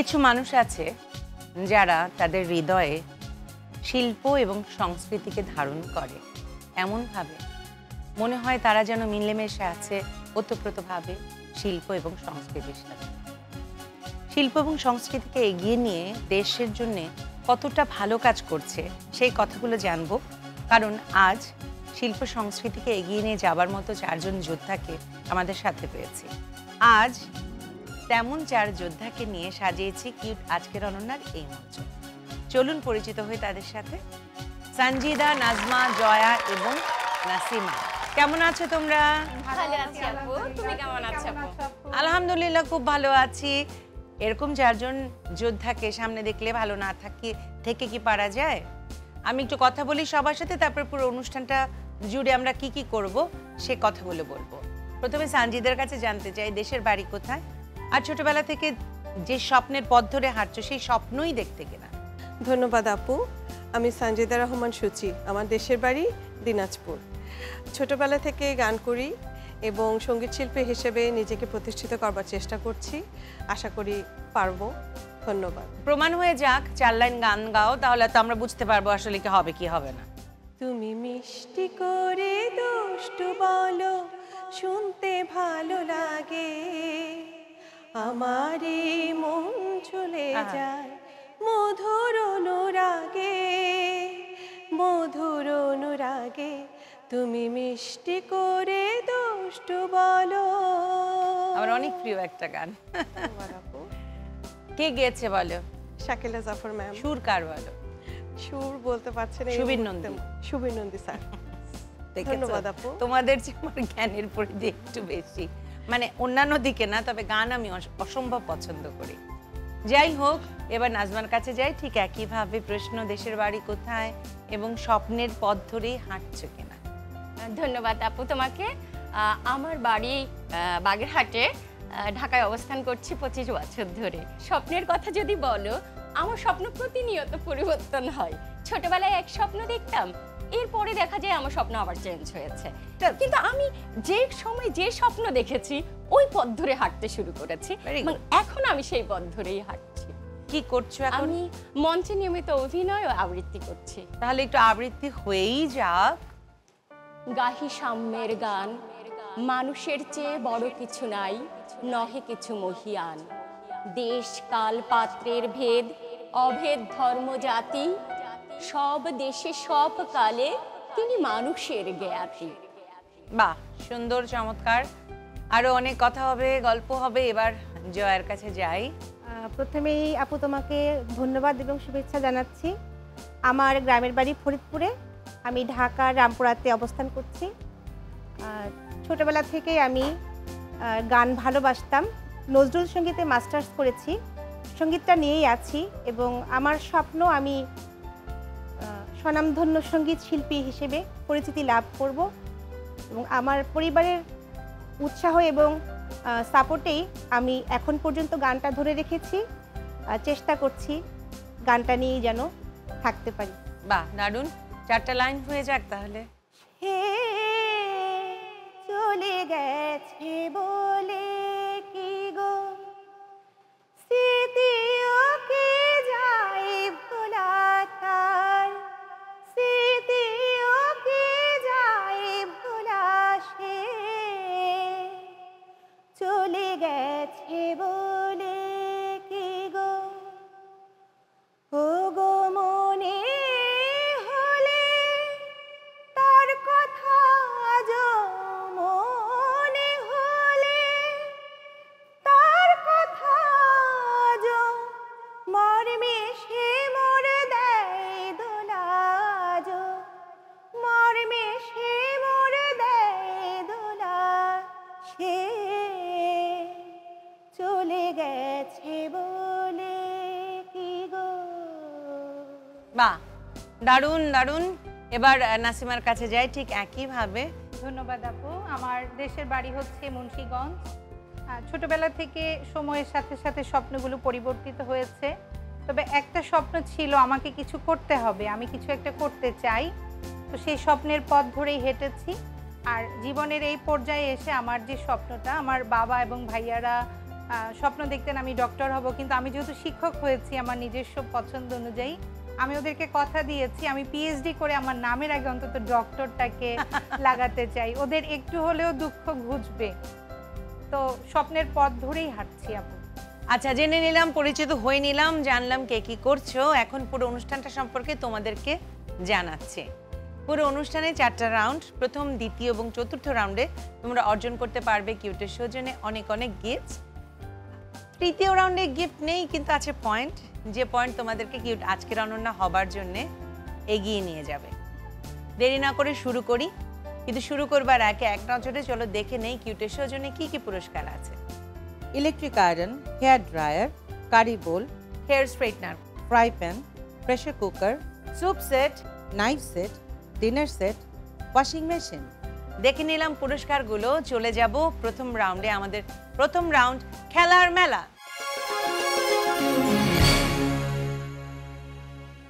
কিছু মানুষ আছে যারা তাদের হৃদয়ে শিল্প এবং সংস্কৃতিকে ধারণ করে এমনভাবে মনে হয় তারা যেন মিলেমিশে আছে ওতপ্রোতভাবে শিল্প এবং সংস্কৃতির সাথে। শিল্প এবং সংস্কৃতিকে এগিয়ে নিয়ে দেশের জন্য কতটা ভালো কাজ করছে সেই কথাগুলো জানবো, কারণ আজ শিল্প সংস্কৃতিকে এগিয়ে নিয়ে যাবার মতো চারজন যোদ্ধাকে আমাদের সাথে পেয়েছি। আজ তেমন চার যোদ্ধাকে নিয়ে সাজিয়েছি কিউট আজকের অনন্যার এই মঞ্চ। চলুন পরিচিত হয়ে তাদের সাথে। সঞ্জিদা, নাজমা, জয়া এবং নাসিমা। কেমন আছো তোমরা? ভালো আছি আপু, তুমি কেমন আছো আপু? আলহামদুলিল্লাহ খুব ভালো আছি। এরকম চারজন যোদ্ধাকে সামনে দেখলে ভালো না থেকে কি পারা যায়? আমি একটু কথা বলি সবার সাথে, তারপর পুরো অনুষ্ঠানটা জুড়ে আমরা কি কি করব সে কথাগুলো বলবো। প্রথমে সঞ্জিদার কাছে জানতে চাই দেশের বাড়ি কোথায়, আর ছোটবেলা থেকে যে স্বপ্নের পথ ধরে হাঁটছো সেই স্বপ্নই দেখতে কিনা? ধন্যবাদ আপু। আমি সঞ্জিদা রহমান সুচি, আমার দেশের বাড়ি দিনাজপুর। ছোটবেলা থেকে গান করি এবং সঙ্গীত শিল্পী হিসেবে নিজেকে প্রতিষ্ঠিত করবার চেষ্টা করছি, আশা করি পারবো। ধন্যবাদ। প্রমাণ হয়ে যাক, 4 লাইন গান গাও, তাহলে তো আমরা বুঝতে পারবো আসলে কি হবে কি হবে না। তুমি মিষ্টি করে দুষ্টু বলো, শুনতে ভালো লাগে, আমার মন চলে যায় মধুর অনুরাগে, মধুর অনুরাগে। তুমি মিষ্টি করে দুষ্টু বলো। আমার অনেক প্রিয় একটা গান। কে গেয়েছে বলো? শাকিলা জাফর ম্যাম। সুর কার বলো? সুর বলতে পারছেন সুবীর নন্দী। সুবীর নন্দী স্যার। ধন্যবাদ আপু। তোমাদের যে আমার জ্ঞানের পরিধি একটু বেশি, মানে অন্যান্য দিকে না, তবে গান আমি অসম্ভব পছন্দ করি। যাই হোক, এবার নাজমার কাছে যাই। ঠিক একইভাবে প্রশ্ন, দেশের বাড়ি কোথায় এবং স্বপ্নের পথ ধরেই হাঁটছো কিনা? ধন্যবাদ আপু তোমাকে। আমার বাড়ি বাগেরহাটে, ঢাকায় অবস্থান করছি 25 বছর ধরে। স্বপ্নের কথা যদি বলো, আমার স্বপ্ন প্রতিনিয়ত পরিবর্তন হয়। ছোটবেলায় এক স্বপ্ন দেখতাম, এরপরে দেখা যায় আমার স্বপ্ন আবার চেঞ্জ হয়েছে, কিন্তু আমি যে সময় যে স্বপ্ন দেখেছি ওই পথ ধরে হাঁটতে শুরু করেছি এবং এখন আমি সেই পথ ধরেই হাঁটছি। কি করছো এখন? আমি মঞ্চে নিয়মিত অভিনয় ও আবৃত্তি করছি। তাহলে একটু আবৃত্তি হয়েই যাক। গাহি সাম্যের গান, মানুষের চেয়ে বড় কিছু নাই, নহে কিছু মহিয়ান। দেশ কাল পাত্রের ভেদ, অভেদ ধর্ম জাতি, সব দেশে সব কালে তিনি মানুষের জ্ঞাতি। বাহ, সুন্দর, চমৎকার। আরো অনেক কথা হবে, গল্প হবে। এবার জয়ার কাছে যাই। প্রথমেই আপু তোমাকে ধন্যবাদ এবং শুভেচ্ছা জানাচ্ছি। আমার গ্রামের বাড়ি ফরিদপুরে, আমি ঢাকার রামপুরাতে অবস্থান করছি। ছোটবেলা থেকেই আমি গান ভালোবাসতাম, নজরুল সঙ্গীতে মাস্টার্স করেছি, সঙ্গীতটা নিয়েই আছি এবং আমার স্বপ্ন আমি স্বনামধন্য সঙ্গীত শিল্পী হিসেবে পরিচিতি লাভ করব এবং আমার পরিবারের উৎসাহ এবং সাপোর্টেই আমি এখন পর্যন্ত গানটা ধরে রেখেছি। চেষ্টা করছি গানটা নিয়েই যেন থাকতে পারি। বাহ, দারুণ। 4টা লাইন হয়ে যাক তাহলে। হে চলে গেছে বলে কি গো, স্মৃতি ওকে যায় ভোলা তার, স্মৃতি ওকে যায় ভোলা সে, চলে গেছে বলে কি গো, ও গো মনে হলে তার কথা আজ মনে হলে, তার কথা আজ মর্মে সে মরে দেয় দোলা, আজ মর্মে সে মরে দেয় দোলা, সে চলে গেছে বলে কি গো। বাহ, দারুণ দারুণ। এবার নাসিমার কাছে যাই ঠিক একইভাবে। ধন্যবাদ আপু। আমার দেশের বাড়ি হচ্ছে মুন্সিগঞ্জ। ছোটবেলা থেকে সময়ের সাথে সাথে স্বপ্নগুলো পরিবর্তিত হয়েছে, তবে একটা স্বপ্ন ছিল আমাকে কিছু করতে হবে, আমি কিছু একটা করতে চাই। তো সেই স্বপ্নের পথ ধরেই হেঁটেছি। আর জীবনের এই পর্যায়ে এসে আমার যে স্বপ্নটা, আমার বাবা এবং ভাইয়ারা স্বপ্ন দেখতেন আমি ডক্টর হব, কিন্তু আমি যেহেতু শিক্ষক হয়েছি আমার নিজস্ব পছন্দ অনুযায়ী, আমি ওদেরকে কথা দিয়েছি আমি পিএইচডি করে আমার নামের আগে অন্তত ডক্টরটাকে লাগাতে চাই, ওদের একটু হলেও দুঃখ ঘুচবে। তো স্বপ্নের পথ ধরেই হাঁটছি আপু। আচ্ছা, জেনে নিলাম, পরিচিত হয়ে নিলাম, জানলাম কে কি করছো। এখন পুরো অনুষ্ঠানটা সম্পর্কে তোমাদেরকে জানাচ্ছি। পুরো অনুষ্ঠানে 4টা রাউন্ড, প্রথম, দ্বিতীয় এবং চতুর্থ রাউন্ডে তোমরা অর্জন করতে পারবে কিউটের সৌজন্যে অনেক অনেক গিফট। তৃতীয় রাউন্ডে গিফট নেই, কিন্তু আছে পয়েন্ট, যে পয়েন্ট তোমাদেরকে কিউট আজকের অনন্যা হবার জন্যে এগিয়ে নিয়ে যাবে। দেরি না করে শুরু করি, কিন্তু শুরু করবার আগে এক নজরে চলো দেখে নেই কিউটের সৌজন্যে কি কি পুরস্কার আছে। Electric iron, hair dryer, curry bowl, hair straightener, fry pan, pressure cooker, soup set, knife set, dinner set, washing machine. দেখে নিলাম পুরস্কারগুলো। চলে যাব প্রথম রাউন্ডে। আমাদের প্রথম রাউন্ড খেলার মেলা।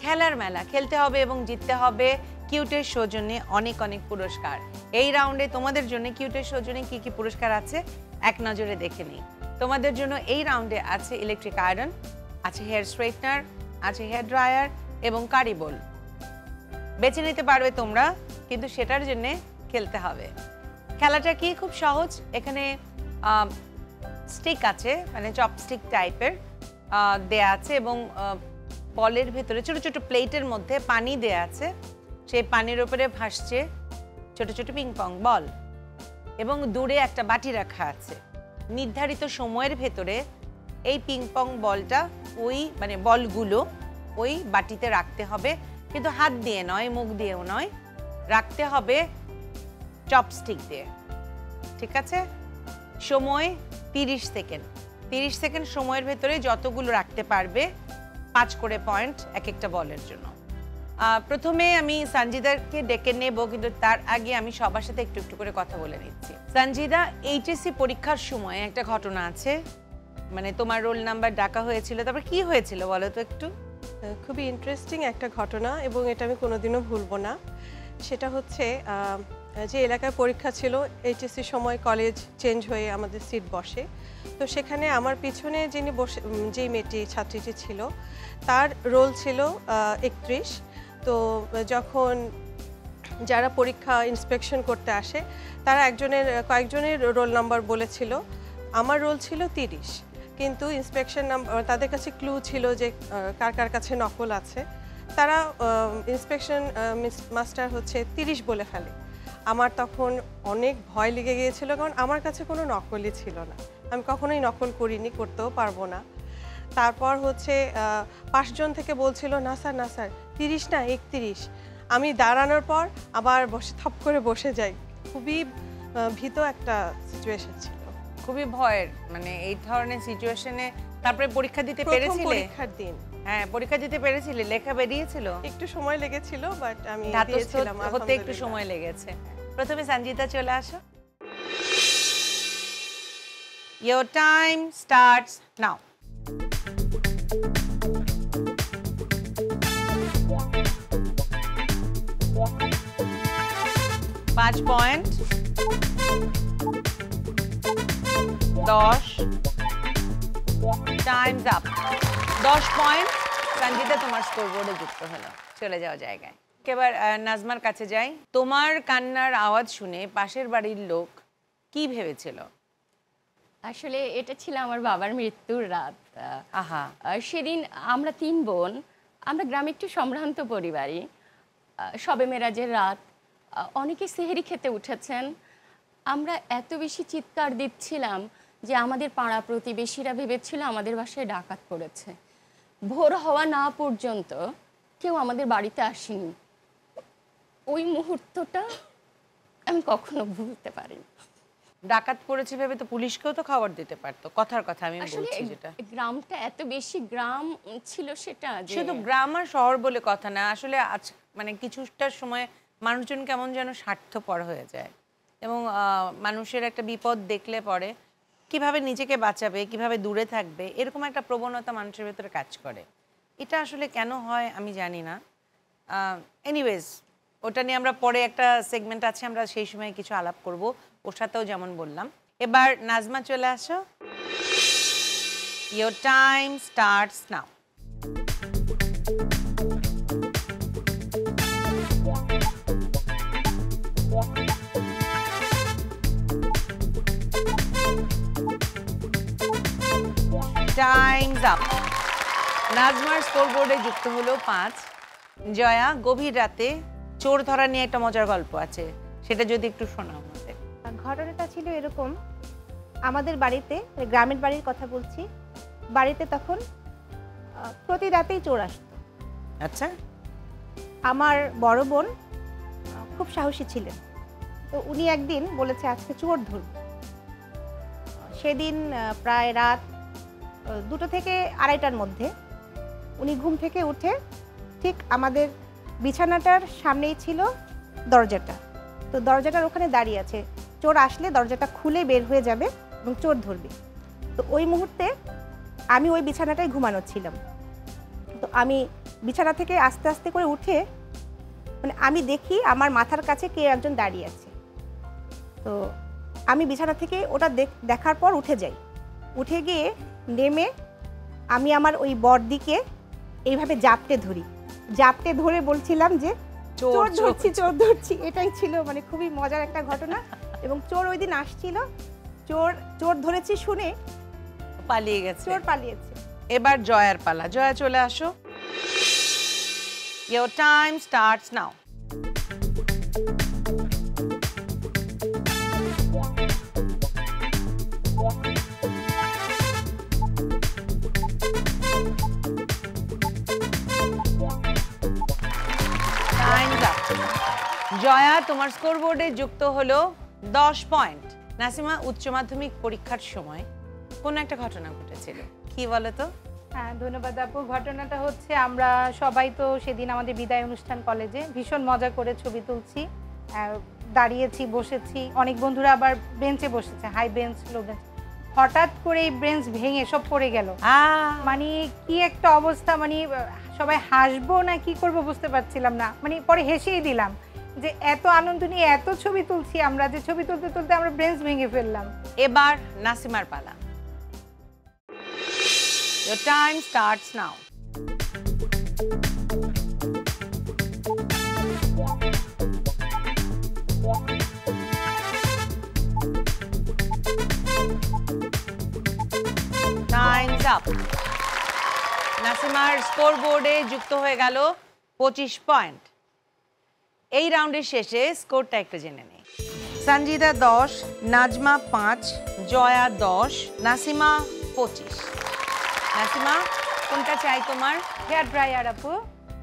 খেলার মেলা খেলতে হবে এবং জিততে হবে কিউটের সৌজন্যে অনেক অনেক পুরস্কার। এই রাউন্ডে তোমাদের জন্য কিউটের সৌজন্যে কি কি পুরস্কার আছে এক নজরে দেখে নিই। তোমাদের জন্য এই রাউন্ডে আছে ইলেকট্রিক আয়রন, আছে হেয়ার স্ট্রেটনার, আছে হেয়ার ড্রায়ার এবং কারি বোল। বেছে নিতে পারবে তোমরা, কিন্তু সেটার জন্য খেলতে হবে। খেলাটা কি? খুব সহজ। এখানে স্টিক আছে, মানে চপস্টিক টাইপের দেয়া আছে এবং বলের ভেতরে ছোট ছোট প্লেটের মধ্যে পানি দেয়া আছে। সেই পানির উপরে ভাসছে ছোট ছোট পিং পং বল এবং দূরে একটা বাটি রাখা আছে। নির্ধারিত সময়ের ভেতরে এই পিং পং বলটা মানে বলগুলো ওই বাটিতে রাখতে হবে, কিন্তু হাত দিয়ে নয়, মুখ দিয়েও নয়, রাখতে হবে চপস্টিক দিয়ে। ঠিক আছে? সময় 30 সেকেন্ড। 30 সেকেন্ড সময়ের ভেতরে যতগুলো রাখতে পারবে 5 করে পয়েন্ট এক একটা বলের জন্য। প্রথমে আমি সঞ্জিদাকে ডেকে নেব, কিন্তু তার আগে আমি সবার সাথে একটু একটু করে কথা বলে নিচ্ছি। সঞ্জিদা, এইচএসসি পরীক্ষার সময় একটা ঘটনা আছে, মানে তোমার রোল নাম্বার ডাকা হয়েছিল, তারপর কি হয়েছিল বলো তো একটু। খুবই ইন্টারেস্টিং একটা ঘটনা এবং এটা আমি কোনোদিনও ভুলবো না। সেটা হচ্ছে যে এলাকায় পরীক্ষা ছিল, এইচএসসি সময় কলেজ চেঞ্জ হয়ে আমাদের সিট বসে। তো সেখানে আমার পিছনে যিনি বসে, যেই মেয়েটি ছাত্রীটি ছিল, তার রোল ছিল 31। তো যখন যারা পরীক্ষা ইন্সপেকশন করতে আসে তারা কয়েকজনের রোল নাম্বার বলেছিল, আমার রোল ছিল 30, কিন্তু ইন্সপেকশন নাম্বার, তাদের কাছে ক্লু ছিল যে কার কার কাছে নকল আছে। তারা ইন্সপেকশন মাস্টার হচ্ছে 30 বলে ফেলে। আমার তখন অনেক ভয় লেগে গিয়েছিল, কারণ আমার কাছে কোনো নকলই ছিল না, আমি কখনোই নকল করিনি, করতেও পারবো না। তারপর হচ্ছে 5 জন থেকে বলছিল না স্যার 30 না 31। আমি দাঁড়ানোর পর আবার থপ করে বসে যাই। খুবই ভীত একটা সিচুয়েশন ছিল, খুবই ভয়ের, মানে এই ধরনের সিচুয়েশনে। তারপরে পরীক্ষা দিতে পেরেছিলে? পরীক্ষার দিন, হ্যাঁ, পরীক্ষা দিতে পেরেছিলে? লেখা বেরিয়েছিল? একটু সময় লেগেছিল, বাট আমি ধাতস্থ দিয়েছিলাম। হতে একটু সময় লেগেছে। প্রথমে সঞ্জিতা চলে আসো। Your time starts now. পাঁচ point, 10, Times up. 10 point Sanjita তোমার স্কোর বোর্ডে যুক্ত হলো। চলে যাও জায়গায়। এবার নাজমার কাছে যাই। তোমার কান্নার আওয়াজ শুনে পাশের বাড়ির লোক কি ভেবেছিল? আসলে এটা ছিল আমার বাবার মৃত্যুর রাত। আহা। সেদিন আমরা 3 বোন, আমরা গ্রামে একটু সম্ভ্রান্ত পরিবারই। শবে মেরাজের রাত, অনেকে সেহরি খেতে উঠেছেন। আমরা এত বেশি চিৎকার দিচ্ছিলাম যে আমাদের পাড়া প্রতিবেশীরা ভেবেছিল আমাদের বাসায় ডাকাত পড়েছে। ভোর হওয়া না পর্যন্ত কেউ আমাদের বাড়িতে আসেনি। ওই মুহূর্তটা আমি কখনো ভুলতে পারিনি। ডাকাত পড়েছে ভেবে তো পুলিশকেও তো খবর দিতে পারতো। কথার কথা আমি আসলে বলছি, যেটা গ্রামটা এত বেশি গ্রাম ছিল সেটা যে শুধু গ্রাম আর শহর বলে কথা না, আসলে মানে কিছুটা সময় মানুষজন কেমন যেন স্বার্থপর হয়ে যায় এবং মানুষের একটা বিপদ দেখলে পরে কিভাবে নিজেকে বাঁচাবে, কিভাবে দূরে থাকবে, এরকম একটা প্রবণতা মানুষের ভেতরে কাজ করে। এটা আসলে কেন হয় আমি জানি না। এনিওয়েজ, ওটা নিয়ে আমরা পরে একটা সেগমেন্ট আছে, আমরা সেই সময় কিছু আলাপ করব, ওর সাথেও যেমন বললাম। এবার নাজমা চলে আসো। Your time starts now. Time's up. নাজমার স্কোরবোর্ডে যুক্ত হলো 5। জয়া, গভীর রাতে চোর ধরা নিয়ে একটা মজার গল্প আছে, সেটা যদি একটু শোনাও আমাদের। ঘটনাটা ছিল এরকম, আমাদের বাড়িতে, গ্রামের বাড়ির কথা বলছি, বাড়িতে তখন প্রতি রাতেই চোর আসতো। আচ্ছা। আমার বড় বোন খুব সাহসী ছিলেন, তো উনি একদিন বলেছে আজকে চোর ধরব। সেদিন প্রায় রাত 2টো থেকে 2:30টার মধ্যে উনি ঘুম থেকে উঠে ঠিক আমাদের বিছানাটার সামনেই ছিল দরজাটা, তো দরজাটার ওখানে দাঁড়িয়ে আছে, চোর আসলে দরজাটা খুলে বের হয়ে যাবে এবং চোর ধরবে। তো ওই মুহূর্তে আমি ওই বিছানাটায় ঘুমানো ছিলাম, তো আমি বিছানা থেকে আস্তে আস্তে করে উঠে মানে আমি দেখি আমার মাথার কাছে কে একজন দাঁড়িয়ে আছে। তো আমি বিছানা থেকে ওটা দেখার পর উঠে যাই, উঠে গিয়ে নেমে আমি আমার ওই বড়দিকে এইভাবে জাপটে ধরে বলছিলাম যে চোর ধরছি। এটাই ছিল মানে খুবই মজার একটা ঘটনা। এবং চোর ওই দিন আসছিল, চোর ধরেছি শুনে পালিয়ে গেছে। চোর পালিয়েছে। এবার জয়ার পালা। জয়া, চলে আসো। Your time starts now. Time's up. Jaya, তোমার স্কোরবোর্ডে যুক্ত হলো 10 পয়েন্ট। নাসিমা, উচ্চ মাধ্যমিক পরীক্ষার সময় কোন একটা ঘটনা ঘটেছিল, কি বলো তো? হ্যাঁ, ধন্যবাদ আপু। ঘটনাটা হচ্ছে আমরা সবাই তো সেদিন আমাদের বিদায় অনুষ্ঠান কলেজে ভীষণ মজা করে ছবি তুলছি, দাঁড়িয়েছি, বসেছি, অনেক বন্ধুরা আবার বেঞ্চে বসেছে, হাই বেঞ্চ, লো বেঞ্চ। হঠাৎ করে এই বেঞ্চ ভেঙে সব পড়ে গেল। মানে কি একটা অবস্থা, মানে সবাই হাসবো না কি করব বুঝতে পারছিলাম না, মানে পরে হেসেই দিলাম যে এত আনন্দ নিয়ে এত ছবি তুলছি আমরা, যে ছবি তুলতে তুলতে আমরা বেঞ্চ ভেঙে ফেললাম। এবার নাসিমার পালা। Your time starts now. Time's up. নাসিমার স্কোরবোর্ডে যুক্ত হয়ে গেল 25 পয়েন্ট। এই রাউন্ডের শেষে স্কোরটা একটু জেনে নেই। সঞ্জিদা 10, নাজমা 5, জয়া 10, নাসিমা 25। নাসিমা, কোনটা চাই তোমার? হেয়ার ড্রায়ার আপু।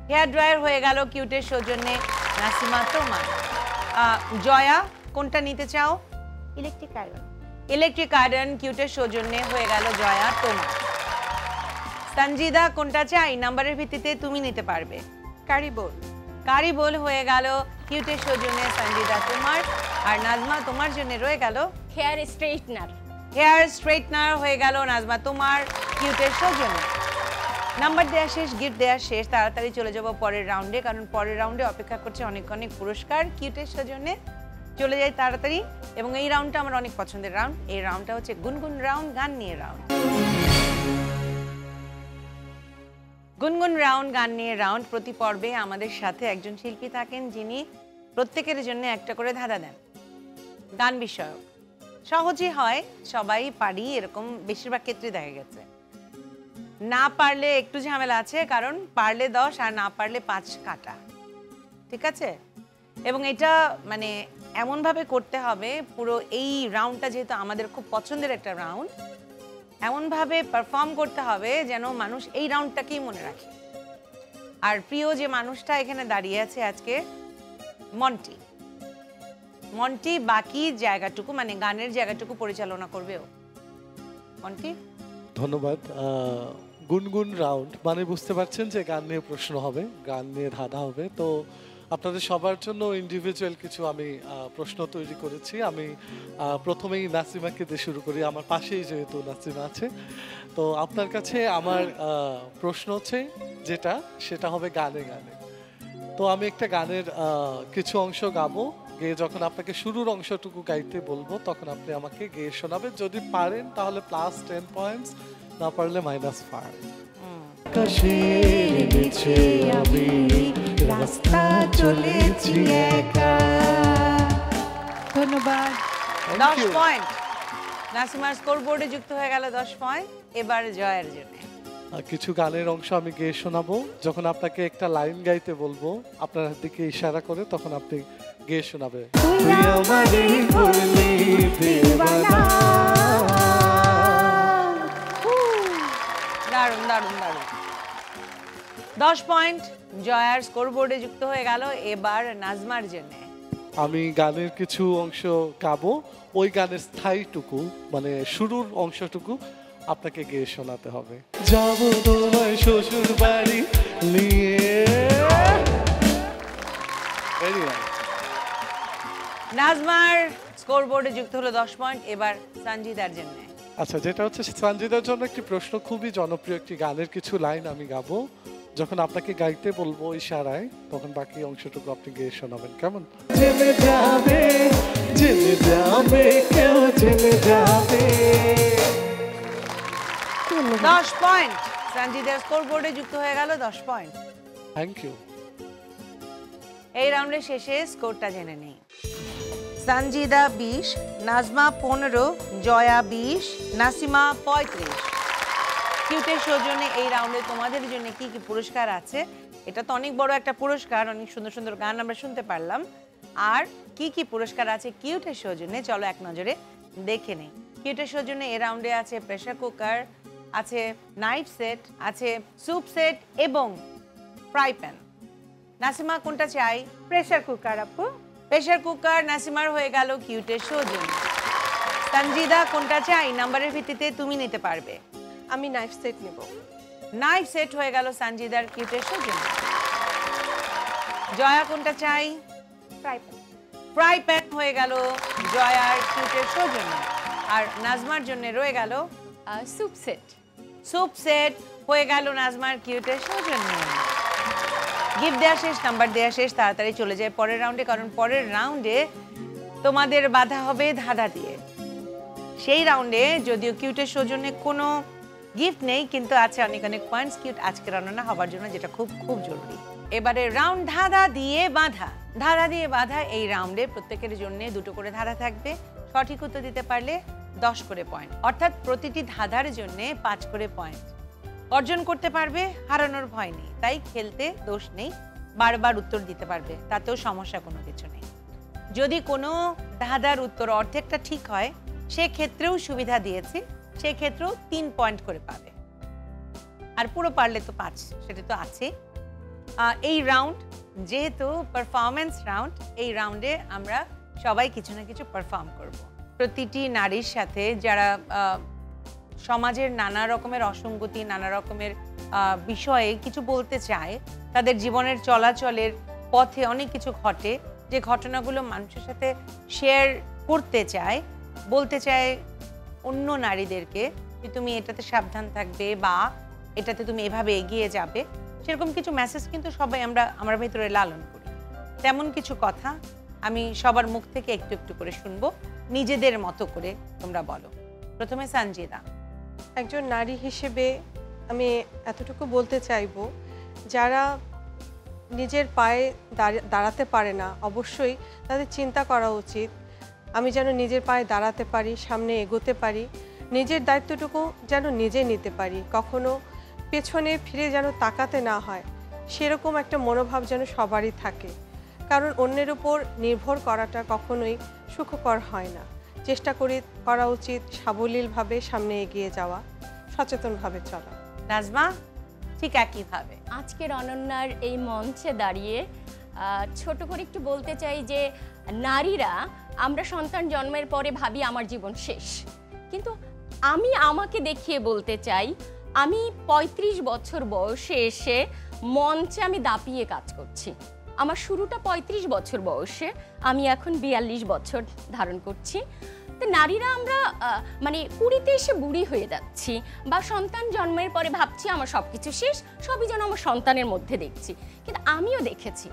হেয়ার ড্রায়ার হয়ে গেল কিউটের সৌজন্যে। নাসিমা, তোমার? জয়া, কোনটা নিতে চাও? Electric iron. ইলেকট্রিক আয়রন কিউটের সৌজন্যে হয়ে গেল জয়া, তোমার। সঞ্জিদা, কোনটা চাই? নাম্বারের ভিত্তিতে তুমি নিতে পারবে। কারি বোল হয়ে গেল কিউটের সৌজন্যে, সঞ্জিদা তোমার। আর নাজমা, তোমার জন্য রয়ে গেল হেয়ার স্ট্রেটনার। হেয়ার স্ট্রেটনার হয়ে গেল নাজমা তোমার, কিউটের সৌজন্যে। নাম্বার দেওয়া শেষ, গিফট দেওয়া শেষ। তাড়াতাড়ি চলে যাব পরের রাউন্ডে, কারণ পরের রাউন্ডে অপেক্ষা করছে অনেক অনেক পুরস্কার কিউটের সৌজন্যে। চলে যাই তাড়াতাড়ি। এবং এই রাউন্ডটা আমার অনেক পছন্দের রাউন্ড। এই রাউন্ডটা হচ্ছে গুনগুন রাউন্ড, গান নিয়ে রাউন্ড। গুনগুন রাউন্ড, গান নিয়ে রাউন্ড। প্রতি পর্বে আমাদের সাথে একজন শিল্পী থাকেন, যিনি প্রত্যেকের জন্য একটা করে ধাঁধা দেন, গান বিষয়ক। সহজই হয়, সবাই পারি এরকম বেশিরভাগ ক্ষেত্রে দেখা গেছে। না পারলে একটু ঝামেলা আছে, কারণ পারলে 10 আর না পারলে 5 কাটা, ঠিক আছে? এবং এটা মানে এমনভাবে করতে হবে, পুরো এই রাউন্ডটা যেহেতু আমাদের খুব পছন্দের একটা রাউন্ড, এমনভাবে পারফর্ম করতে হবে যেন মানুষ এই রাউন্ডটাকেই মনে রাখে। আর প্রিয় যে মানুষটা এখানে দাঁড়িয়ে আছে আজকে, মন্টি বাকি জায়গাটুকু মানে গানের জায়গাটুকু পরিচালনা করবে ও। মন্টি, ধন্যবাদ। গুনগুন রাউন্ড মানে বুঝতে পারছেন যে গান নিয়ে প্রশ্ন হবে, গান নিয়ে ধাঁধা হবে। তো আপনাদের সবার জন্য ইন্ডিভিজুয়াল কিছু আমি প্রশ্ন তৈরি করেছি। আমি প্রথমেই নাসিমাকে দিয়ে শুরু করি, আমার পাশেই যেহেতু নাসিমা আছে। তো আপনার কাছে আমার প্রশ্ন হচ্ছে যেটা, সেটা হবে গানে গানে। তো আমি একটা গানের কিছু অংশ গাবো, গেয়ে যখন আপনাকে শুরুর অংশটুকু গাইতে বলবো তখন আপনি আমাকে গেয়ে শোনাবেন। যদি পারেন তাহলে +10 পয়েন্টস, না পারলে -5। আকাশের নিচে আমি রাস্তা চলেছি একা। ধন্যবাদ। 10 পয়েন্ট। নাসিমার স্কোরবোর্ডে যুক্ত হয়ে গেল 10 পয়েন্ট। এবার জয়ের জন্য কিছু গানের অংশ আমি গেয়ে শোনাবো। যখন আপনাকে একটা লাইন গাইতে বলবো, আপনার দিকে ইশারা করে তখন আপনি গেয়ে শোনাবে। তুই আমারে করলি দেওয়ানা। দারুণ দারুণ দারুণ। 10 পয়েন্ট জয়ার স্কোরবোর্ডে যুক্ত হয়ে গেল। এবার নাজমার জন্য আমি গানের কিছু অংশ গাবো, ওই গানের স্থায়ীটুকু মানে শুরুর অংশটুকু আপনাকে গেয়ে শোনাতে হবে। যাব তোমায় শ্বশুর বাড়ি নিয়ে। নাজমার স্কোরবোর্ডে যুক্ত হলো 10 পয়েন্ট। এবার সঞ্জিদার জন্য। আচ্ছা, যেটা হচ্ছে সঞ্জিদার জন্য একটি প্রশ্ন, খুবই জনপ্রিয় একটি গানের কিছু লাইন আমি গাবো। যখন আপনাকে গাইতে বলবো ইশারায়, তখন বাকি অংশটুকু আপনি গেয়ে শোনাবেন, কেমন? জেনে যাবে, জেনে যাবে, কেউ জেনে যাবে। 10 পয়েন্ট সঞ্জিদার স্কোরবোর্ডে যুক্ত হয়ে গেল 10 পয়েন্ট। Thank you. এই রাউন্ডের শেষে স্কোরটা জেনে নেই। সঞ্জিদা 20, নাজমা 15, জয়া 20, নাসিমা 35। কিউটের সৌজন্যে এই রাউন্ডে তোমাদের জন্য কি কি পুরস্কার আছে? এটা তো অনেক বড় একটা পুরস্কার, অনেক সুন্দর সুন্দর গান আমরা শুনতে পারলাম। আর কি কি পুরস্কার আছে কিউটের সৌজন্যে, চলো এক নজরে দেখে নেই। কিউটের সৌজন্যে এই রাউন্ডে আছে প্রেসার কুকার, আছে নাইফ সেট, আছে স্যুপ সেট এবং ফ্রাই প্যান। নাসিমা কোনটা চাই? প্রেসার কুকার আপু। প্রেসার কুকার নাসিমার হয়ে গেল কিউটের সৌজন্যে। সঞ্জিদা কোনটা চাই? নাম্বারের ভিত্তিতে তুমি নিতে পারবে। আমি নাইফ সেট নেব। নাইফ সেট হয়ে গেল সঞ্জিদার কিউটের সৌজন্যে। জয়া কোনটা চাই? Fry pan. ফ্রাই প্যান হয়ে গেল জয়ার কিউটের সৌজন্যে। আর নাজমার জন্য রয়ে গেল স্যুপ সেট। স্যুপ সেট হয়ে গেল নাজমার কিউটের সৌজন্যে। গিফট দেওয়া শেষ, নাম্বার দেওয়া শেষ, তাড়াতাড়ি চলে যায় পরের রাউন্ডে, কারণ পরের রাউন্ডে তোমাদের বাধা হবে ধাঁধা দিয়ে। সেই রাউন্ডে যদিও কিউটের সৌজন্যে কোনো গিফট নেই, কিন্তু আছে অনেক অনেক পয়েন্টস কিউট আজকে রান্না হবার জন্য, যেটা খুব খুব জরুরি। এবারে রাউন্ড ধাঁধা দিয়ে বাঁধা। ধাঁধা দিয়ে বাঁধা এই রাউন্ডে প্রত্যেকের জন্য 2টো করে ধাঁধা থাকবে। সঠিক উত্তর দিতে পারলে 10 করে পয়েন্ট, অর্থাৎ প্রতিটি ধাঁধার জন্য 5 করে পয়েন্ট অর্জন করতে পারবে। হারানোর ভয় নেই, তাই খেলতে দোষ নেই, বারবার উত্তর দিতে পারবে, তাতেও সমস্যা কোনো কিছু নেই। যদি কোনো ধাঁধার উত্তর অর্ধেকটা ঠিক হয় সেক্ষেত্রেও সুবিধা দিয়েছি, সেক্ষেত্রেও 3 পয়েন্ট করে পাবে। আর পুরো পারলে তো 5, সেটা তো আছে। এই রাউন্ড যেহেতু পারফরমেন্স রাউন্ড, এই রাউন্ডে আমরা সবাই কিছু না কিছু পারফর্ম করব। প্রতিটি নারীর সাথে যারা সমাজের নানা রকমের অসঙ্গতি, নানা রকমের বিষয়ে কিছু বলতে চায়, তাদের জীবনের চলাচলের পথে অনেক কিছু ঘটে, যে ঘটনাগুলো মানুষের সাথে শেয়ার করতে চায়, বলতে চায় অন্য নারীদেরকে যে তুমি এটাতে সাবধান থাকবে বা এটাতে তুমি এভাবে এগিয়ে যাবে, সেরকম কিছু মেসেজ কিন্তু সবাই আমরা ভেতরে লালন করি। তেমন কিছু কথা আমি সবার মুখ থেকে একটু একটু করে শুনবো, নিজেদের মতো করে তোমরা বলো। প্রথমে সঞ্জিদা। একজন নারী হিসেবে আমি এতটুকু বলতে চাইবো, যারা নিজের পায়ে দাঁড়াতে পারে না, অবশ্যই তাদের চিন্তা করা উচিত আমি যেন নিজের পায়ে দাঁড়াতে পারি, সামনে এগোতে পারি, নিজের দায়িত্বটুকু যেন নিজে নিতে পারি, কখনো পেছনে ফিরে যেন তাকাতে না হয়, সেরকম একটা মনোভাব যেন সবারই থাকে। কারণ অন্যের উপর নির্ভর করাটা কখনোই সুখকর হয় না। চেষ্টা করা উচিত সাবলীলভাবে সামনে এগিয়ে যাওয়া, সচেতনভাবে চলা। নাজমা ঠিক একইভাবে। আজকের অনন্যার এই মঞ্চে দাঁড়িয়ে ছোট করে একটু বলতে চাই যে নারীরা আমরা সন্তান জন্মের পরে ভাবি আমার জীবন শেষ, কিন্তু আমি আমাকে দেখিয়ে বলতে চাই আমি 35 বছর বয়সে এসে মঞ্চে আমি দাপিয়ে কাজ করছি। আমার শুরুটা 35 বছর বয়সে, আমি এখন 42 বছর ধারণ করছি। তো নারীরা আমরা মানে 20তে এসে বুড়ি হয়ে যাচ্ছি, বা সন্তান জন্মের পরে ভাবছি আমার সব কিছু শেষ, সবই যেন আমার সন্তানের মধ্যে দেখছি। কিন্তু আমিও দেখেছি,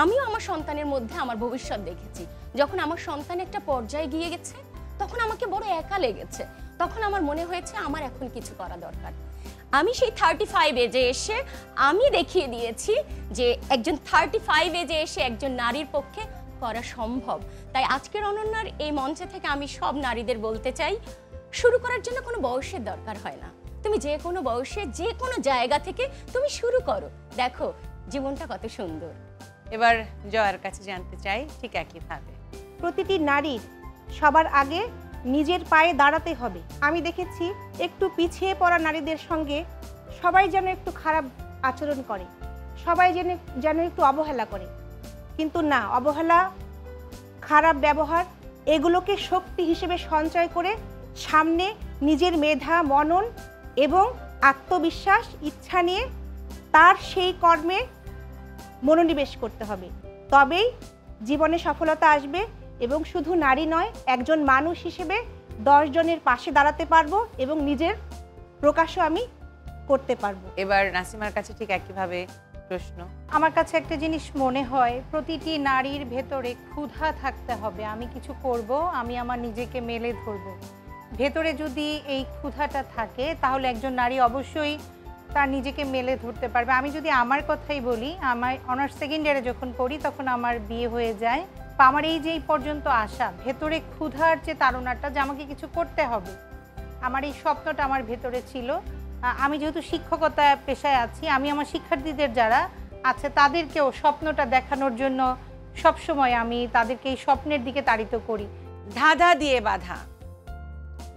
আমিও আমার সন্তানের মধ্যে আমার ভবিষ্যৎ দেখেছি। যখন আমার সন্তান একটা পর্যায়ে গিয়ে গেছে তখন আমাকে বড় একা লেগেছে, তখন আমার মনে হয়েছে আমার এখন কিছু করা দরকার। আমি সেই 35 এজে এসে আমি দেখিয়ে দিয়েছি যে একজন 35 এজে এসে একজন নারীর পক্ষে করা সম্ভব। তাই আজকের অনন্যার এই মঞ্চে থেকে আমি সব নারীদের বলতে চাই, শুরু করার জন্য কোনো বয়সের দরকার হয় না। তুমি যে কোনো বয়সে যে কোনো জায়গা থেকে তুমি শুরু করো, দেখো জীবনটা কত সুন্দর। এবার জয়ার কাছে জানতে চাই ঠিক একইভাবে। প্রতিটি নারীর সবার আগে নিজের পায়ে দাঁড়াতে হবে। আমি দেখেছি একটু পিছিয়ে পড়া নারীদের সঙ্গে সবাই যেন একটু খারাপ আচরণ করে, সবাই যেন একটু অবহেলা করে, কিন্তু না, অবহেলা, খারাপ ব্যবহার এগুলোকে শক্তি হিসেবে সঞ্চয় করে সামনে নিজের মেধা, মনন এবং আত্মবিশ্বাস, ইচ্ছা নিয়ে তার সেই কর্মে মনোনিবেশ করতে হবে। তবেই জীবনে সফলতা আসবে এবং শুধু নারী নয়, একজন মানুষ হিসেবে 10 জনের পাশে দাঁড়াতে পারবো এবং নিজের প্রকাশও আমি করতে পারবো। এবার নাসিমার কাছে ঠিক একইভাবে প্রশ্ন। আমার কাছে একটা জিনিস মনে হয়, প্রতিটি নারীর ভেতরে ক্ষুধা থাকতে হবে, আমি কিছু করব, আমি আমার নিজেকে মেলে ধরব। ভেতরে যদি এই ক্ষুধাটা থাকে তাহলে একজন নারী অবশ্যই তার নিজেকে মেলে ধরতে পারবে। আমি যদি আমার কথাই বলি, আমার অনার্স সেকেন্ড ইয়ারে যখন পড়ি তখন আমার বিয়ে হয়ে যায়। বা আমার এই যে এই পর্যন্ত আসা, ভেতরে ক্ষুধার যে তাড়নাটা যে আমাকে কিছু করতে হবে, আমার এই স্বপ্নটা আমার ভেতরে ছিল। আমি যেহেতু শিক্ষকতা পেশায় আছি, আমি আমার শিক্ষার্থীদের যারা আছে তাদেরকেও স্বপ্নটা দেখানোর জন্য সবসময় আমি তাদেরকে এই স্বপ্নের দিকে তাড়িত করি। ধাঁধা দিয়ে বাধা,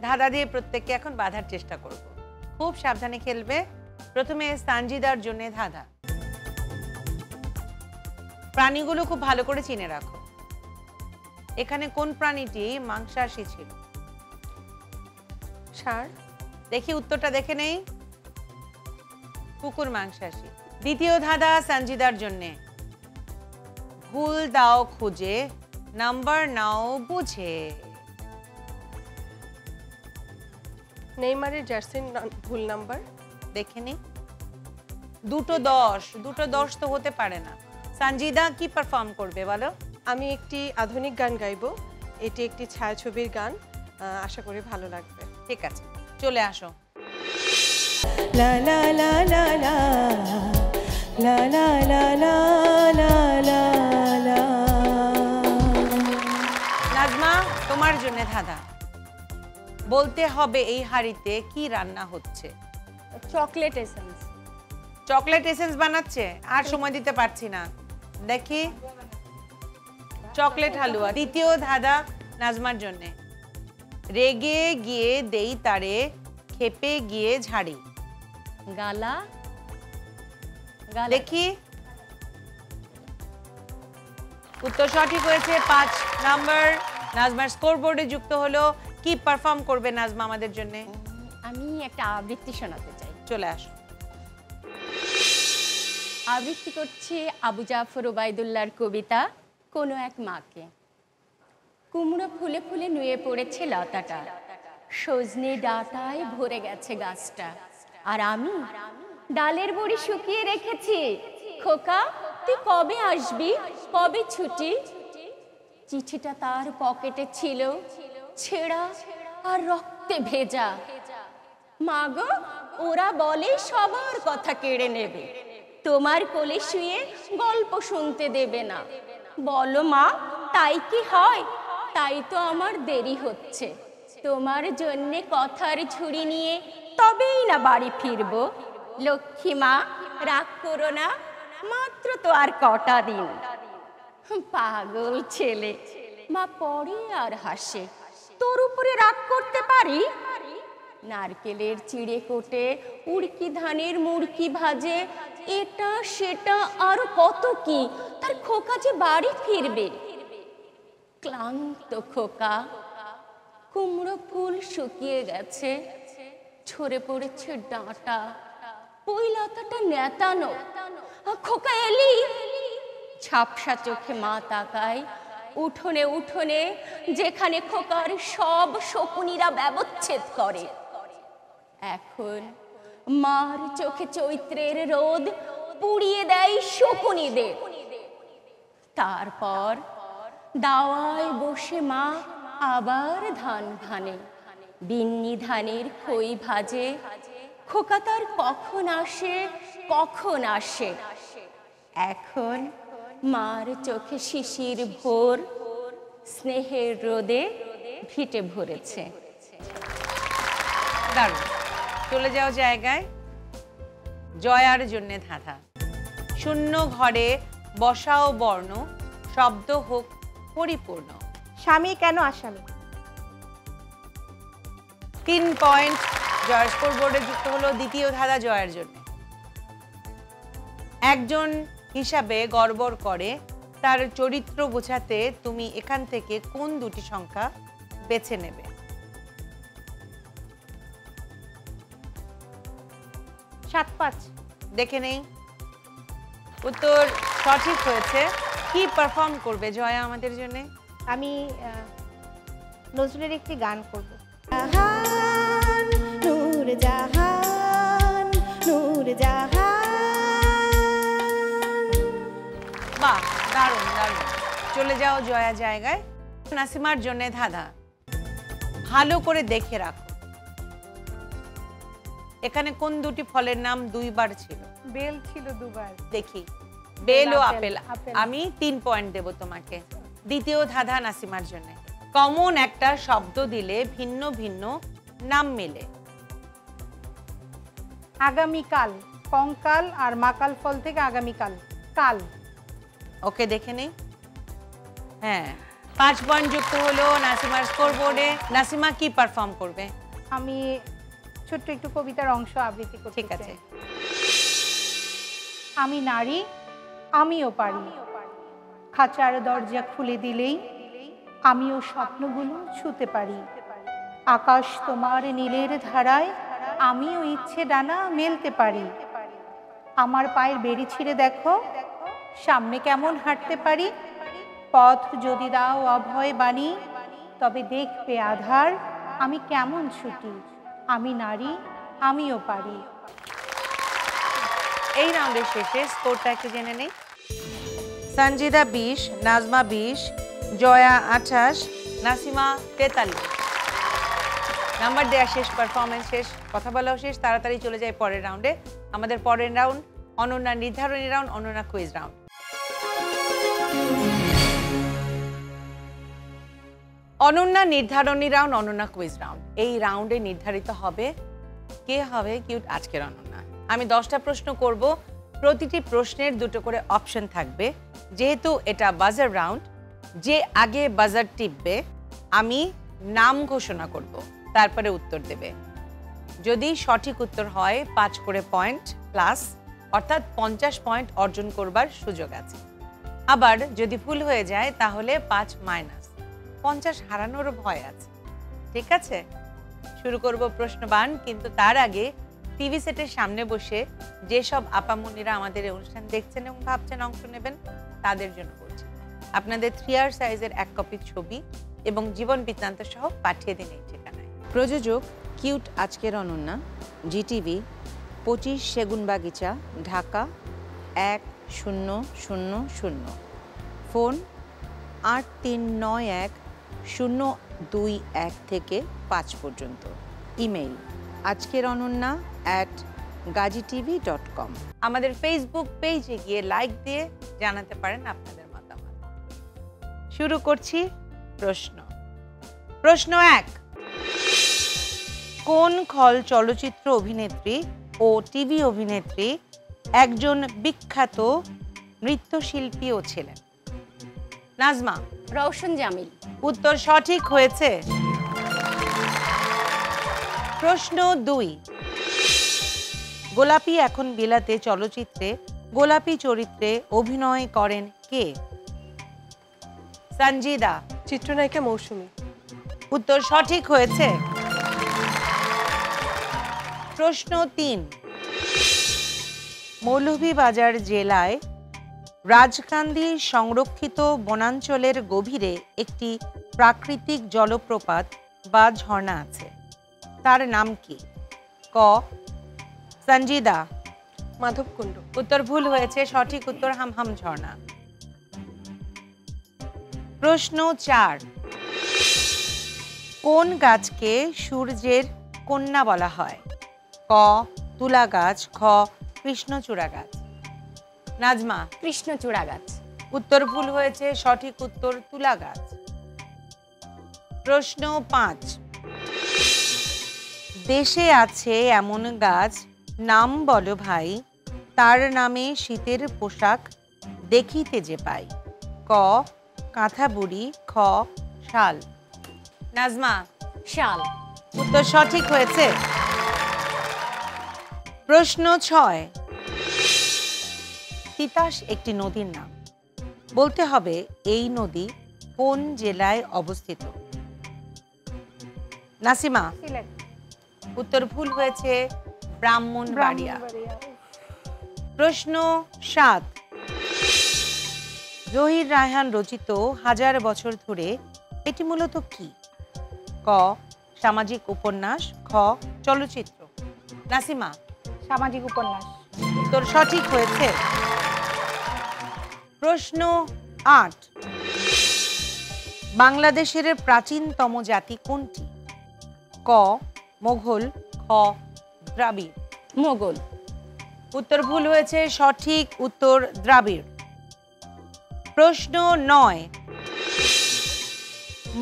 ধাঁধা দিয়ে প্রত্যেককে এখন বাধার চেষ্টা করব। খুব সাবধানে খেলবে। প্রথমে সানজিদার জন্য ধাঁধা। প্রাণীগুলো খুব ভালো করে চিনে রাখো। এখানে কোন প্রাণীটি মাংসাশী ছিল? ষাঁড়। দেখি উত্তরটা দেখে নেই। কুকুর মাংসাশী। দ্বিতীয় ধাঁধা সানজিদার জন্যে। ভুল দাও খুঁজে, নাম্বার নাও বুঝে। নেইমারের জার্সির ভুল নাম্বার। দেখে নি। দুটো 10 তো হতে পারে না। সানজিদা কি পারফর্ম করবে বলো? আমি একটি আধুনিক গান গাইবো, এটি একটি ছায়াছবির গান, আশা করি ভালো লাগবে। ঠিক আছে, চলে আসো। লা লা লা লা লা লা লা লা লা লা লা লা। নাজমা, তোমার জন্য ধাঁধা। বলতে হবে এই হাঁড়িতে কি রান্না হচ্ছে। Chocolate essence. চকলেট এসেন্স বানাচ্ছে? আর সময় দিতে পারছি না, দেখি। চকলেট হালুয়া। দ্বিতীয় ধাঁধা নাজমার জন্যে। রেগে গিয়ে দেই তারে, খেপে গিয়ে ঝাড়ি। গালা। দেখি। উত্তর সঠিক হয়েছে, 5 নাম্বার নাজমার স্কোরবোর্ডে যুক্ত হলো। কি পারফর্ম করবে নাজমা আমাদের জন্য? আমি একটা আবৃত্তি শোনাতে চাই। চলে আসো। আবৃত্তি করছি আবু জাফর ওবায়দুল্লাহর কবিতা কোনো এক মাকে। কুমড়ো ফুলে ফুলে নুয়ে পড়েছে লতাটা, সজনে ডাঁটায় ভরে গেছে গাছটা, আর আমি ডালের বড়ি শুকিয়ে রেখেছি। খোকা, তুই কবে আসবি, কবে ছুটি? চিঠিটা তার পকেটে ছিল, ছেঁড়া আর রক্তে ভেজা। মাগো, ওরা বলে সবার কথা কেড়ে নেবে, তোমার কোলে শুয়ে গল্প শুনতে দেবে না। বলো মা, তাই কি হয়? তাই তো আমার দেরি হচ্ছে, তোমার জন্যে কথার ঝুড়ি নিয়ে তবেই না বাড়ি ফিরবো। লক্ষ্মী মা, রাগ করো না, মাত্র তো আর কটা দিন। পাগল ছেলে। মা পড়ে আর হাসে, তোর উপরে রাগ করতে পারি? নারকেলের চিড়ে কোটে, উড়কি ধানের মুড়কি ভাজে, এটা সেটা আরো কত কি, তার খোকা যে বাড়ি ফিরবে। ক্লান্ত খোকা। কুমড়ো ফুল শুকিয়ে গেছে, ঝরে পড়েছে ডাঁটা, পুঁই লতাটা নেতানো। খোকা এলি? ঝাপসা চোখে মা তাকায়। উঠোনে উঠোনে যেখানে খোকার সব শকুনিরা ব্যবচ্ছেদ করে। এখন মার চোখে চৈত্রের রোদ পুড়িয়ে দেয় শকুনিদের। তারপর দাওয়ায় বসে মা আবার ধান ভানে, বিন্নি ধানের খই ভাজে, খোকা তার কখন আসে কখন আসে। এখন মার চোখে শিশির ভোর, স্নেহের রোদে ভিটে ভরেছে। দারুণ। চলে যাও জায়গায়। জয়ার জন্যে ধাঁধা। শূন্য ঘরে বসাও বর্ণ, শব্দ হোক পরিপূর্ণ। স্বামী কেন আসামি? 3 পয়েন্ট জয়ের স্কোর বোর্ডে যুক্ত হলো। দ্বিতীয় ধাঁধা জয়ের জন্য। একজন হিসাবে গড়বড় করে, তার চরিত্র বোঝাতে তুমি এখান থেকে কোন দুটি সংখ্যা বেছে নেবে? 7, 5। দেখে নেই। উত্তর সঠিক হয়েছে। কি পারফর্ম করবে জয়া আমাদের জন্য? আমি নজরুলের একটি গান করব। নূর জাহান, নূর জাহান। বাহ, দারুণ দারুণ। চলে যাও জয়া জায়গায়। নাসিমার জন্য ধাঁধা। ভালো করে দেখে রাখো, এখানে কোন দুটি ফলের নাম 2 বার ছিল? বেল ছিল 2 বার। দেখি। বেল ও আপেল, আপেল। আপেল। আমি 3 পয়েন্ট দেব তোমাকে। দ্বিতীয় ধাঁধা নাসিমার জন্য। কমন একটা শব্দ দিলে ভিন্ন ভিন্ন নাম মেলে। আগামীকাল, কঙ্কাল আর মাকাল ফল থেকে আগামীকাল, কাল। ওকে, দেখে নেই। হ্যাঁ, 5 পয়েন্ট যুক্ত হলো নাসিমার স্কোর বোর্ডে। নাসিমা কি পারফর্ম করবে? আমি ছোট্ট একটু কবিতার অংশ আবৃত্তি করতে ঠিক আছে। চাই। আমি নারী, আমিও পারি, খাঁচার দরজা খুলে দিলেই আমিও স্বপ্নগুলো ছুঁতে পারি। আকাশ তোমার নীলের ধারায় আমিও ইচ্ছে ডানা মেলতে পারি। আমার পায়ের বেড়ি ছিঁড়ে দেখো, সামনে কেমন হাঁটতে পারি। পথ যদি দাও অভয় বাণী, তবে দেখবে আধার আমি কেমন ছুটি। আমি নারী, আমিও পারি। এই রাউন্ডের শেষে স্কোরটা একটু জেনে নেই। সঞ্জিদা 20, নাজমা 20, জয়া 28, নাসিমা 43। নাম্বার দেয়া শেষ, পারফরমেন্স শেষ, কথা বলাও শেষ। তাড়াতাড়ি চলে যায় পরের রাউন্ডে। আমাদের পরের রাউন্ড অনন্যা নির্ধারণী রাউন্ড, অনন্যা কুইজ রাউন্ড। অনন্যা নির্ধারণী রাউন্ড, অনন্যা কুইজ রাউন্ড। এই রাউন্ডে নির্ধারিত হবে কে হবে কিউট আজকের অনন্যা। আমি 10টা প্রশ্ন করব, প্রতিটি প্রশ্নের 2টো করে অপশন থাকবে। যেহেতু এটা বাজার রাউন্ড, যে আগে বাজার টিপবে আমি নাম ঘোষণা করব, তারপরে উত্তর দেবে। যদি সঠিক উত্তর হয় 5 করে পয়েন্ট প্লাস, অর্থাৎ 50 পয়েন্ট অর্জন করবার সুযোগ আছে। আবার যদি ভুল হয়ে যায় তাহলে 5 মাইনাস, 50 হারানোর ভয় আছে। ঠিক আছে, শুরু করব প্রশ্নবান। কিন্তু তার আগে টিভি সেটের সামনে বসে যেসব আপামনিরা আমাদের এই অনুষ্ঠান দেখছেন এবং ভাবছেন অংশ নেবেন, তাদের জন্য করছি। আপনাদের 3R সাইজের 1 কপি ছবি এবং জীবন বৃত্তান্ত সহ পাঠিয়ে দিন এই ঠিকানায়। প্রযোজক কিউট আজকের অনন্যা, জিটিভি, 25 সেগুনবাগিচা, ঢাকা 1000। ফোন 8391 থেকে 5 পর্যন্ত। Email ajkerononna@gazitv.com। আমাদের ফেসবুক পেজে গিয়ে লাইক দিয়ে জানাতে পারেন আপনাদের মতামত। শুরু করছি প্রশ্ন। প্রশ্ন 1, কোন খল চলচ্চিত্র অভিনেত্রী ও টিভি অভিনেত্রী একজন বিখ্যাত নৃত্যশিল্পীও ছিলেন? নাজমা। রওশন জামিল। উত্তর সঠিক হয়েছে। প্রশ্ন 2, গোলাপি এখন বিলাতে চলচ্চিত্রে গোলাপি চরিত্রে অভিনয় করেন কে? সঞ্জিদা। চিত্রনায়িকা মৌসুমী। উত্তর সঠিক হয়েছে। প্রশ্ন 3, মৌলভীবাজার জেলায় রাজকান্দি সংরক্ষিত বনাঞ্চলের গভীরে একটি প্রাকৃতিক জলপ্রপাত বা ঝর্ণা আছে, তার নাম কি? ক সঞ্জিদা। মাধবকুণ্ড। উত্তর ভুল হয়েছে, সঠিক উত্তর হামহাম ঝর্ণা। প্রশ্ন 4, কোন গাছকে সূর্যের কন্যা বলা হয়? ক তুলা গাছ, খ কৃষ্ণচূড়া গাছ। নাজমা, কৃষ্ণচূড়া গাছ। উত্তর ভুল হয়েছে, সঠিক উত্তর তুলা গাছ। প্রশ্ন 5, দেশে আছে এমন গাছ, নাম বলো ভাই, তার নামে শীতের পোশাক দেখিতে যে পাই। ক কাঁথা বুড়ি, খ শাল। নাজমা, শাল। উত্তর সঠিক হয়েছে। প্রশ্ন 6, তিতাস একটি নদীর নাম, বলতে হবে এই নদী কোন জেলায় অবস্থিত। নাসিমা, সিলেট। উত্তর ভুল হয়েছে, ব্রাহ্মণবাড়িয়া। প্রশ্ন 7, জহির রায়হান রচিত হাজার বছর ধরে এটি মূলত কি? ক সামাজিক উপন্যাস, খ চলচ্চিত্র। নাসিমা, সামাজিক উপন্যাস। উত্তর সঠিক হয়েছে। প্রশ্ন 8, বাংলাদেশের প্রাচীনতম জাতি কোনটি? ক মোগল, খ দ্রাবিড়। মোগল। উত্তর ভুল হয়েছে, সঠিক উত্তর দ্রাবিড়। প্রশ্ন 9,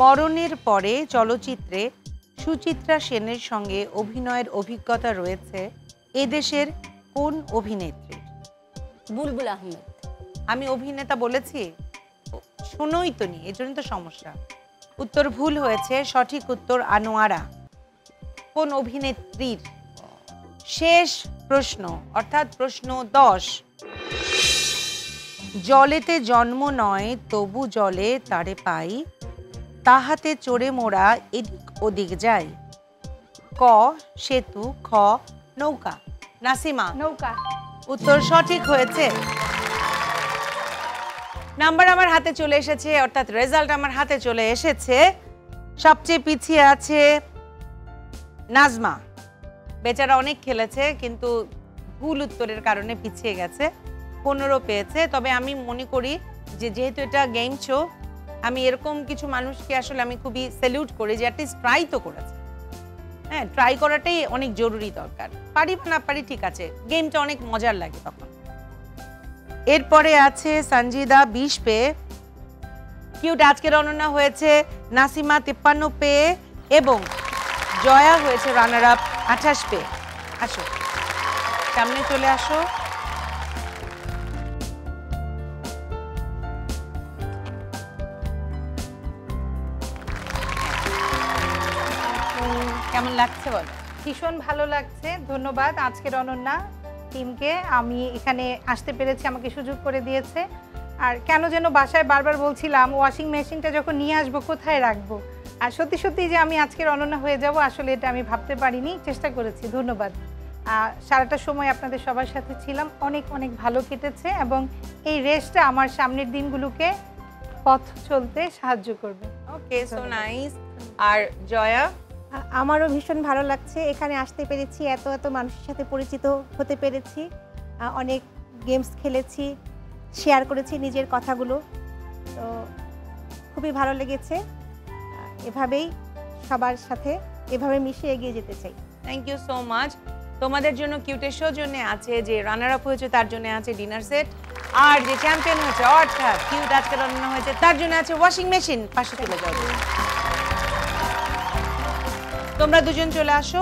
মরণের পরে চলচ্চিত্রে সুচিত্রা সেনের সঙ্গে অভিনয়ের অভিজ্ঞতা রয়েছে এদেশের কোন অভিনেত্রীর? বুলবুল আহমেদ। আমি অভিনেতা বলেছি, শোনোই তো নি, এই জন্য তো সমস্যা। উত্তর ভুল হয়েছে, সঠিক উত্তর আনোয়ারা। কোন অভিনেত্রীর? শেষ প্রশ্ন, অর্থাৎ প্রশ্ন 10, জলেতে জন্ম নয় তবু জলে তারে পাই, তাহাতে চড়ে মোরা এদিক ওদিক যাই। ক সেতু, খ নৌকা। নাসিমা, নৌকা। উত্তর সঠিক হয়েছে। নাম্বার আমার হাতে চলে এসেছে, অর্থাৎ রেজাল্ট আমার হাতে চলে এসেছে। সবচেয়ে পিছিয়ে আছে নাজমা, বেচারা অনেক খেলেছে কিন্তু ভুল উত্তরের কারণে পিছিয়ে গেছে, 15 পেয়েছে। তবে আমি মনে করি যে যেহেতু এটা গেম শো, আমি এরকম কিছু মানুষকে আসলে আমি খুবই স্যালিউট করি যে অ্যাটলিস্ট ট্রাই তো করেছে। হ্যাঁ, ট্রাই করাটাই অনেক জরুরি দরকার, পারি বা না পারি ঠিক আছে, গেমটা অনেক মজার লাগে তখন। এরপরে আছে সঞ্জিদা 20 পেয়ে, কিউট আজকের অনন্যা হয়েছে নাসিমা 53 পেয়ে এবং জয়া হয়েছে রানার আপ 28 পেয়ে। আসো সামনে চলে আসো। কেমন লাগছে বলো? ভীষণ ভালো লাগছে, ধন্যবাদ আজকের অনন্যা টিমকে। আমি এখানে আসতে পেরেছি, আমাকে সুযোগ করে দিয়েছে। আর কেন যেন বাসায় বারবার বলছিলাম ওয়াশিং মেশিনটা যখন নিয়ে আসবো কোথায় রাখবো, আর সত্যি সত্যি যে আমি আজকের অনন্যা হয়ে যাব আসলে এটা আমি ভাবতে পারিনি, চেষ্টা করেছি। ধন্যবাদ। সারাটা সময় আপনাদের সবার সাথে ছিলাম, অনেক অনেক ভালো কেটেছে এবং এই রেসটা আমার সামনের দিনগুলোকে পথ চলতে সাহায্য করবে। ওকে, সো নাইস। আর জয়া? আমারও ভীষণ ভালো লাগছে, এখানে আসতে পেরেছি, এত এত মানুষের সাথে পরিচিত হতে পেরেছি, অনেক গেমস খেলেছি, শেয়ার করেছি নিজের কথাগুলো, তো খুবই ভালো লেগেছে। এভাবেই সবার সাথে এভাবে মিশে এগিয়ে যেতে চাই। Thank you so much. তোমাদের জন্য কিউটের শো জন্য আছে, যে রানার আপ হয়েছে তার জন্য আছে ডিনার সেট, আর যে চ্যাম্পিয়ন হয়েছে অর্থাৎ কিউট আজকের অনন্য হয়েছে তার জন্য আছে ওয়াশিং মেশিন। পাশে চলে যাও, তোমরা দুজন চলে আসো।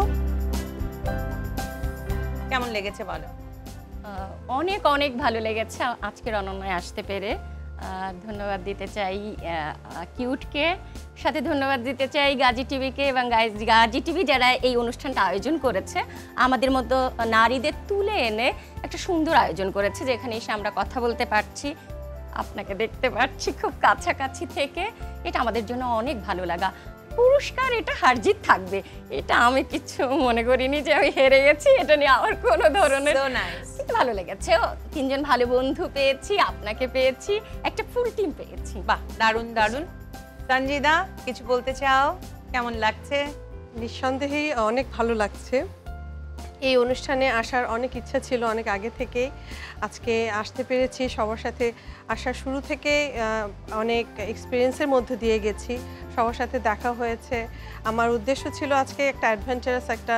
কেমন লেগেছে বলো? অনেক অনেক ভালো লেগেছে আজকের অনন্যায় আসতে পেরে। ধন্যবাদ দিতে চাই কিউটকে, সাথে ধন্যবাদ দিতে চাই গাজী টিভিকে এবং গাজী টিভি যারা এই অনুষ্ঠানটা আয়োজন করেছে, আমাদের মতো নারীদের তুলে এনে একটা সুন্দর আয়োজন করেছে, যেখানে এসে আমরা কথা বলতে পারছি, আপনাকে দেখতে পাচ্ছি খুব কাছাকাছি থেকে। এটা আমাদের জন্য অনেক ভালো লাগা। পুরস্কার এটা হারজিত থাকবে, এটা আমি কিছু মনে করিনি যে আমি হেরে গেছি, এটা নিয়ে আমার কোনো ধরনের ভালো লেগেছে। 3 জন ভালো বন্ধু পেয়েছি, আপনাকে পেয়েছি, একটা ফুল টিম পেয়েছি। বাহ, দারুণ দারুণ। সঞ্জিদা, কিছু বলতে চাও? কেমন লাগছে? নিঃসন্দেহেই অনেক ভালো লাগছে। এই অনুষ্ঠানে আসার অনেক ইচ্ছা ছিল অনেক আগে থেকেই। আজকে আসতে পেরেছি, সবার সাথে আসার শুরু থেকে অনেক এক্সপিরিয়েন্সের মধ্যে দিয়ে গেছি, সবার সাথে দেখা হয়েছে। আমার উদ্দেশ্য ছিল আজকে একটা অ্যাডভেঞ্চারাস একটা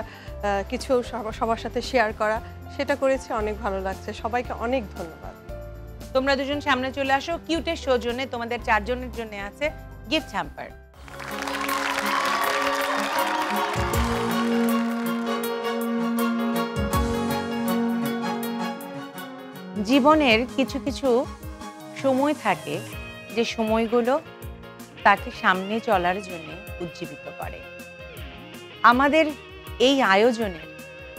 কিছু সবার সাথে শেয়ার করা, সেটা করেছি, অনেক ভালো লাগছে। সবাইকে অনেক ধন্যবাদ। তোমরা দুজন সামনে চলে আসো, কিউটের সৌজন্যে তোমাদের 4 জনের জন্য আছে গিফট হ্যাম্পার। জীবনের কিছু কিছু সময় থাকে যে সময়গুলো তাকে সামনে চলার জন্য উজ্জীবিত করে। আমাদের এই আয়োজনের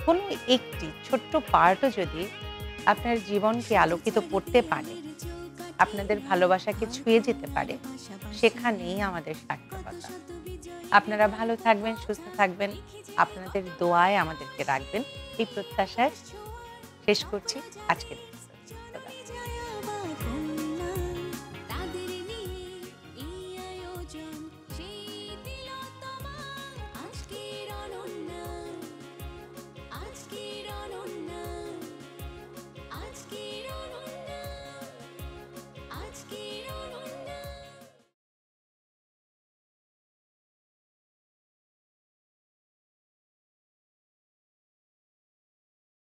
কোনো একটি ছোট্ট পার্টও যদি আপনার জীবনকে আলোকিত করতে পারে, আপনাদের ভালোবাসাকে ছুঁয়ে যেতে পারে, সেখানেই আমাদের সার্থকতা। আপনারা ভালো থাকবেন, সুস্থ থাকবেন, আপনাদের দোয়ায় আমাদেরকে রাখবেন, এই প্রত্যাশায় শেষ করছি আজকের